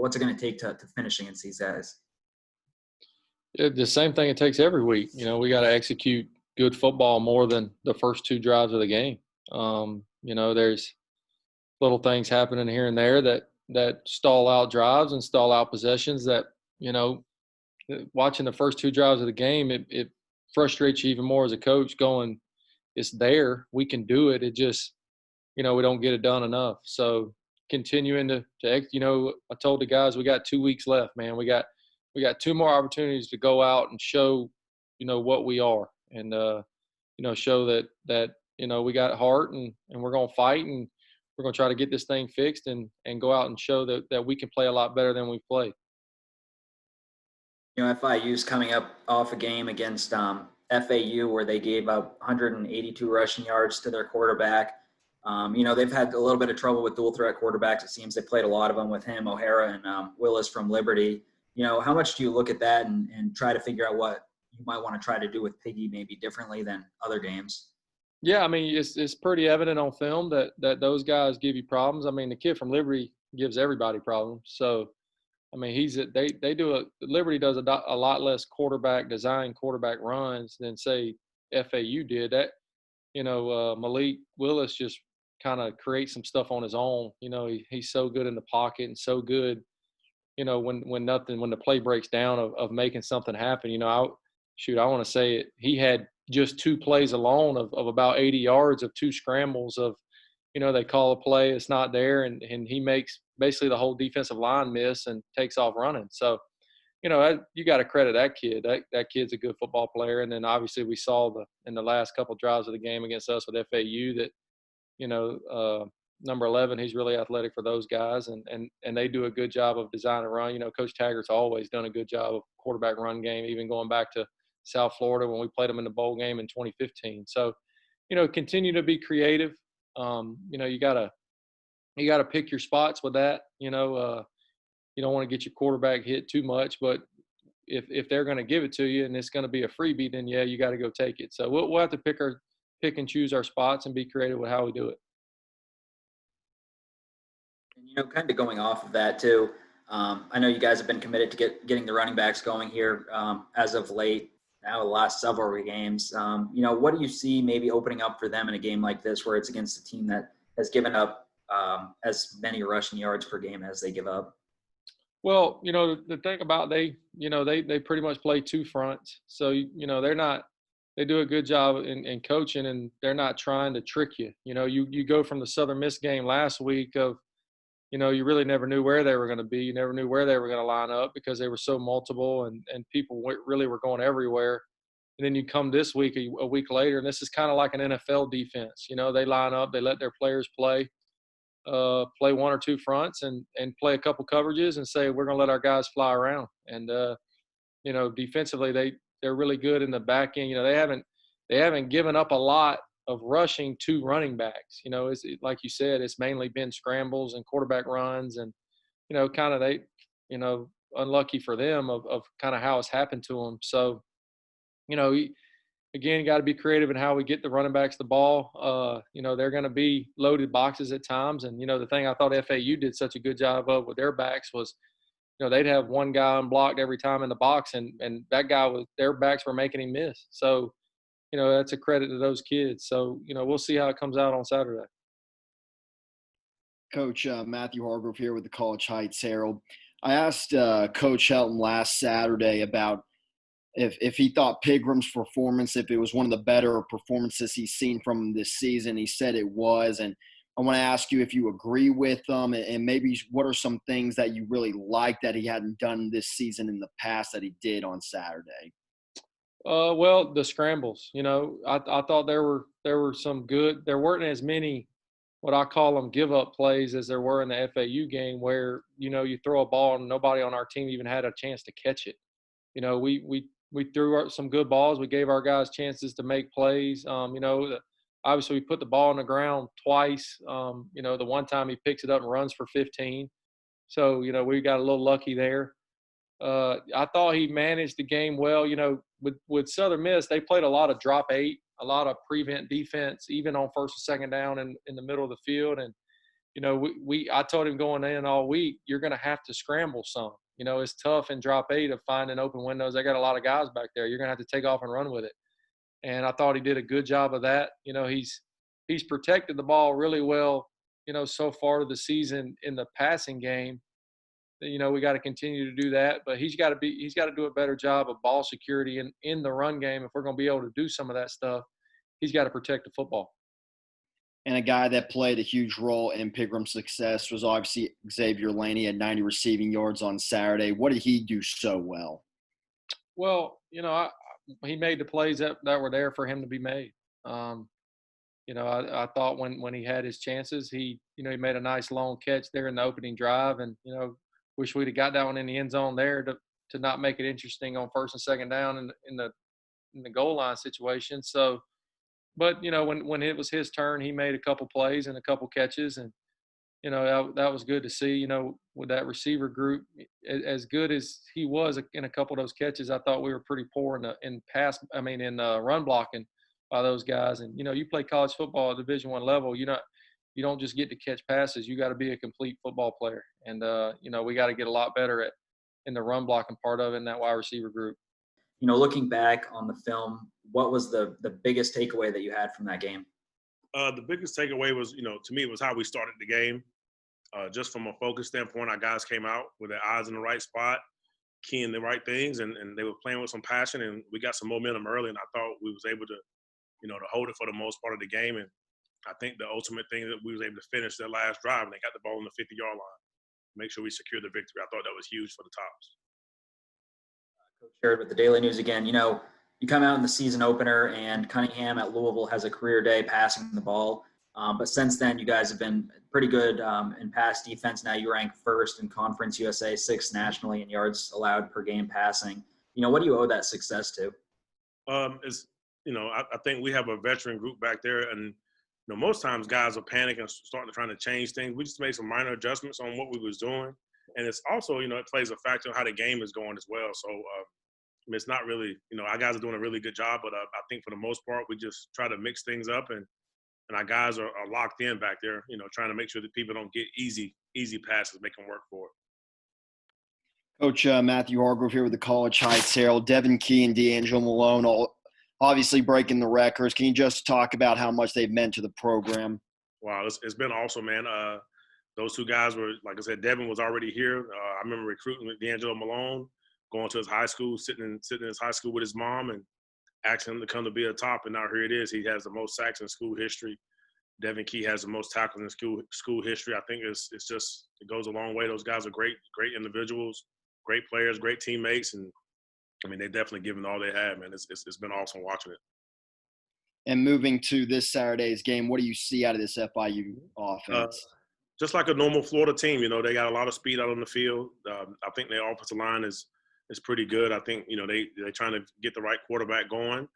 what's it going to take to finish against these guys? The same thing it takes every week. We got to execute good football more than the first two drives of the game. There's little things happening here and there that stall out drives and stall out possessions that, watching the first two drives of the game, it frustrates you even more as a coach going, it's there, we can do it. It just, we don't get it done enough. So continuing to I told the guys, we got 2 weeks left, man. We got 2 more opportunities to go out and show, what we are, and show that we got heart, and we're going to fight, and we're going to try to get this thing fixed, and go out and show that we can play a lot better than we've played. FIU's coming up off a game against FAU where they gave up 182 rushing yards to their quarterback. They've had a little bit of trouble with dual threat quarterbacks. It seems they played a lot of them with him, O'Hara, and Willis from Liberty. How much do you look at that and try to figure out what you might want to try to do with Piggy maybe differently than other games? Yeah, it's pretty evident on film that those guys give you problems. The kid from Liberty gives everybody problems. So, Liberty does a lot less quarterback runs than say FAU did. That, Malik Willis just kind of creates some stuff on his own. He's so good in the pocket and so good, when the play breaks down of making something happen. I want to say it. He had just 2 plays alone of about 80 yards of 2 scrambles of, they call a play, it's not there, and he makes basically the whole defensive line miss and takes off running. So, you got to credit that kid. That kid's a good football player. And then obviously we saw in the last couple of drives of the game against us with FAU that, number 11, he's really athletic for those guys, and they do a good job of design and run. Coach Taggart's always done a good job of quarterback run game, even going back to South Florida when we played them in the bowl game in 2015. So, continue to be creative. You gotta pick your spots with that. You don't want to get your quarterback hit too much, but if they're going to give it to you and it's going to be a freebie, then yeah, you got to go take it. So we'll have to pick and choose our spots and be creative with how we do it. And kind of going off of that too, I know you guys have been committed to getting the running backs going here as of late. Now the last several games, what do you see maybe opening up for them in a game like this, where it's against a team that has given up as many rushing yards per game as they give up? Well, the thing about they pretty much play 2 fronts. So, they do a good job in coaching, and they're not trying to trick you. You go from the Southern Miss game last week of, you really never knew where they were going to be. You never knew where they were going to line up because they were so multiple, and people really were going everywhere. And then you come this week, a week later, and this is kind of like an NFL defense. They line up, they let their players play 1 or 2 fronts and play a couple coverages and say, we're going to let our guys fly around. And, defensively, they're really good in the back end. They haven't given up a lot of rushing to running backs. It's like you said, it's mainly been scrambles and quarterback runs, and, unlucky for them of kind of how it's happened to them. So, again, you got to be creative in how we get the running backs the ball. They're going to be loaded boxes at times. And, the thing I thought FAU did such a good job of with their backs was, they'd have one guy unblocked every time in the box, and that guy their backs were making him miss. So, that's a credit to those kids. So, we'll see how it comes out on Saturday. Coach, Matthew Hargrove here with the College Heights Herald. I asked Coach Helton last Saturday about if he thought Pigram's performance, if it was one of the better performances he's seen from him this season. He said it was. And I want to ask you if you agree with them, and maybe what are some things that you really like that he hadn't done this season in the past that he did on Saturday? Well, the scrambles, I thought there were some good. There weren't as many what I call them give up plays as there were in the FAU game where, you throw a ball and nobody on our team even had a chance to catch it. We threw some good balls. We gave our guys chances to make plays. Obviously we put the ball on the ground twice. The one time he picks it up and runs for 15. So, we got a little lucky there. I thought he managed the game well. With Southern Miss, they played a lot of drop 8, a lot of prevent defense, even on first and second down in the middle of the field. And, I told him going in all week, you're going to have to scramble some. It's tough in drop 8 of finding open windows. They got a lot of guys back there. You're going to have to take off and run with it. And I thought he did a good job of that. He's protected the ball really well, so far to the season in the passing game. We got to continue to do that, but he's got to do a better job of ball security in the run game. If we're going to be able to do some of that stuff, he's got to protect the football. And a guy that played a huge role in Pigram's success was obviously Xavier Laney at 90 receiving yards on Saturday. What did he do so well? Well, he made the plays that were there for him to be made. I thought when he had his chances, he made a nice long catch there in the opening drive, and wish we'd have got that one in the end zone there to not make it interesting on first and second down in the goal line situation. So, but when it was his turn, he made a couple plays and a couple catches, and that was good to see. With that receiver group, as good as he was in a couple of those catches, I thought we were pretty poor in run blocking by those guys. And you play college football at Division I level, you don't just get to catch passes. You got to be a complete football player, and we got to get a lot better in the run blocking part of it in that wide receiver group. Looking back on the film, what was the biggest takeaway that you had from that game? The biggest takeaway was, to me, it was how we started the game. Just from a focus standpoint, our guys came out with their eyes in the right spot, keying the right things, and they were playing with some passion, and we got some momentum early, and I thought we was able to, to hold it for the most part of the game. And I think the ultimate thing that we was able to finish that last drive, and they got the ball on the 50-yard line, make sure we secured the victory. I thought that was huge for the Tops. Coach Jared with the Daily News again. You come out in the season opener, and Cunningham at Louisville has a career day passing the ball. But since then, you guys have been pretty good in pass defense. Now you rank first in Conference USA, 6th nationally in yards allowed per game passing. What do you owe that success to? I think we have a veteran group back there, and most times guys are panicking, starting to trying to change things. We just made some minor adjustments on what we was doing, and it's also it plays a factor on how the game is going as well. So it's not really our guys are doing a really good job, but I think for the most part we just try to mix things up, and our guys are locked in back there, trying to make sure that people don't get easy passes, make them work for it. Coach Matthew Hargrove here with the College Heights Herald. Devin Key and D'Angelo Malone all obviously breaking the records. Can you just talk about how much they've meant to the program? Wow, it's been awesome, man. Those two guys were, like I said, Devin was already here. I remember recruiting with D'Angelo Malone, going to his high school, sitting in his high school with his mom, and asking him to come to be a Top, and now here it is. He has the most sacks in school history. Devin Key has the most tackles in school history. I think it goes a long way. Those guys are great individuals, great players, great teammates, and they've definitely given all they have, man. It's been awesome watching it. And moving to this Saturday's game, what do you see out of this FIU offense? Just like a normal Florida team, they got a lot of speed out on the field. I think their offensive line is pretty good. I think, they're trying to get the right quarterback going.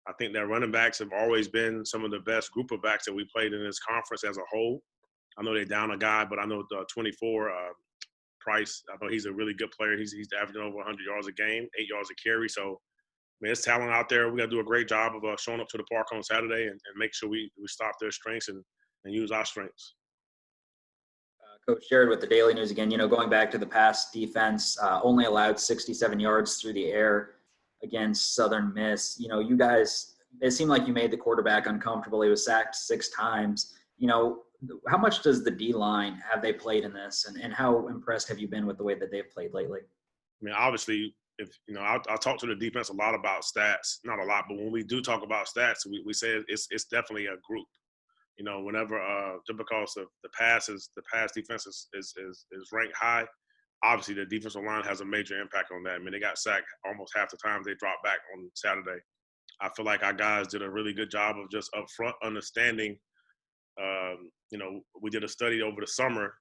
I think their running backs have always been some of the best group of backs that we played in this conference as a whole. I know they're down a guy, but I know the 24, Price, I know he's a really good player. He's averaging over 100 yards a game, 8 yards a carry. So, there's talent out there. We got to do a great job of showing up to the park on Saturday and make sure we stop their strengths and use our strengths. Coach Jared with the Daily News again. Going back to the pass defense, only allowed 67 yards through the air against Southern Miss. You guys, it seemed like you made the quarterback uncomfortable. He was sacked 6 times. How much does the D-line have they played in this, and how impressed have you been with the way that they've played lately? Obviously, if I talk to the defense a lot about stats, not a lot, but when we do talk about stats, we say it's definitely a group. Whenever just because of the pass defense is ranked high, obviously the defensive line has a major impact on that. They got sacked almost half the time they dropped back on Saturday. I feel like our guys did a really good job of just upfront understanding. We did a study over the summer.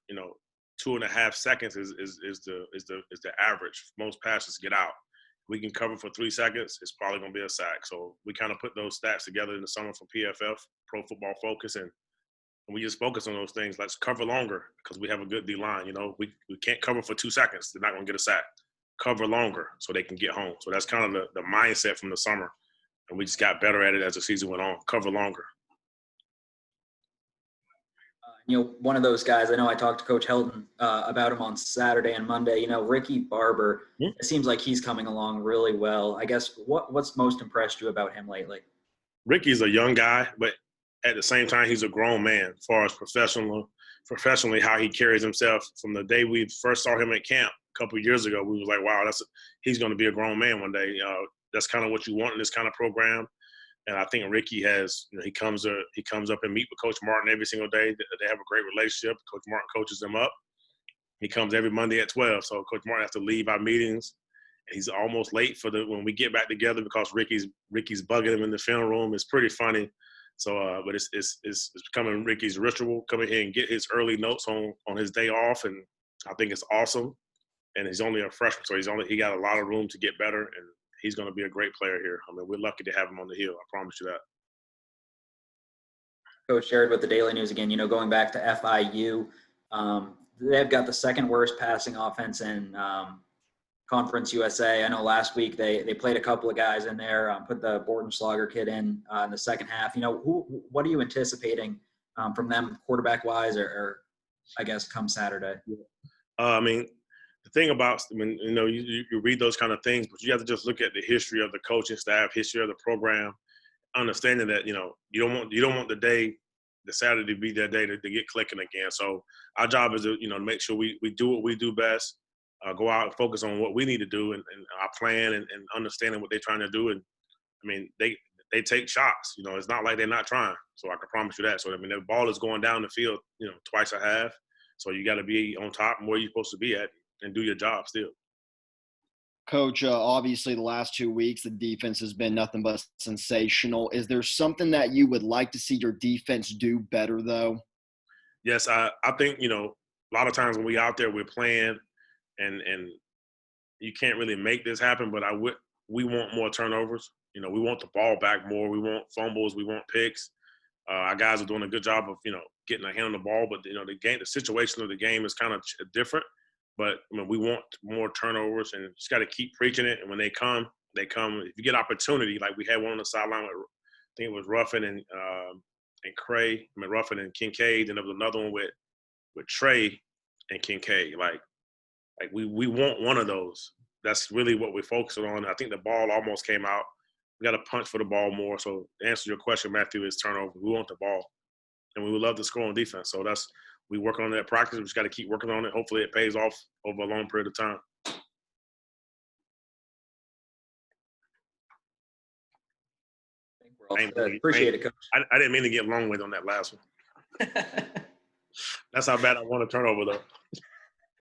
2.5 seconds is the average. Most passes get out. We can cover for 3 seconds, it's probably going to be a sack. So we kind of put those stats together in the summer from PFF, Pro Football Focus, and we just focus on those things. Let's cover longer because we have a good D-line. We can't cover for 2 seconds. They're not going to get a sack. Cover longer so they can get home. So that's kind of the mindset from the summer, and we just got better at it as the season went on. Cover longer. One of those guys, I know I talked to Coach Helton about him on Saturday and Monday, Ricky Barber, Hmm? it seems like he's coming along really well. I guess what's most impressed you about him lately? Ricky's a young guy, but at the same time, he's a grown man as far as professionally, how he carries himself. From the day we first saw him at camp a couple of years ago, we was like, wow, he's going to be a grown man one day. That's kind of what you want in this kind of program. And I think Ricky has, he comes up and meet with Coach Martin every single day. They have a great relationship. Coach Martin coaches him up. He comes every Monday at 12. So Coach Martin has to leave our meetings. And he's almost late for when we get back together because Ricky's bugging him in the film room. It's pretty funny. So, but it's becoming Ricky's ritual, coming here and get his early notes on his day off. And I think it's awesome. And he's only a freshman, so he got a lot of room to get better. And he's going to be a great player here. I mean, we're lucky to have him on the hill. I promise you that. Coach Jared with the Daily News again, going back to FIU, they've got the second worst passing offense in Conference USA. I know last week they played a couple of guys in there, put the Bortenschlager kid in the second half. What are you anticipating from them quarterback-wise or I guess come Saturday? I mean, the thing about you read those kind of things, but you have to just look at the history of the coaching staff, history of the program, understanding that you don't want the Saturday to be that day to get clicking again. So our job is to make sure we do what we do best, go out and focus on what we need to do and our plan and understanding what they're trying to do. And I mean they take shots. It's not like they're not trying. So I can promise you that. So I mean the ball is going down the field twice a half. So you got to be on top and where you're supposed to be at and do your job still. Coach, obviously the last 2 weeks, the defense has been nothing but sensational. Is there something that you would like to see your defense do better, though? Yes, I think, a lot of times when we out there, we're playing and you can't really make this happen, but we want more turnovers. We want the ball back more. We want fumbles. We want picks. Our guys are doing a good job of, getting a hand on the ball, but, the situation of the game is kind of different. But we want more turnovers, and just got to keep preaching it. And when they come, they come. If you get opportunity, like we had one on the sideline with, I think it was Ruffin and Ruffin and Kincaid, and there was another one with Trey and Kincaid. Like we want one of those. That's really what we're focusing on. I think the ball almost came out. We got to punch for the ball more. So to answer your question, Matthew, is turnover. We want the ball, and we would love to score on defense. So we work on that practice. We just got to keep working on it. Hopefully it pays off over a long period of time. Appreciate it, Coach. I didn't mean to get long-winded on that last one. That's how bad I want to turn over, though.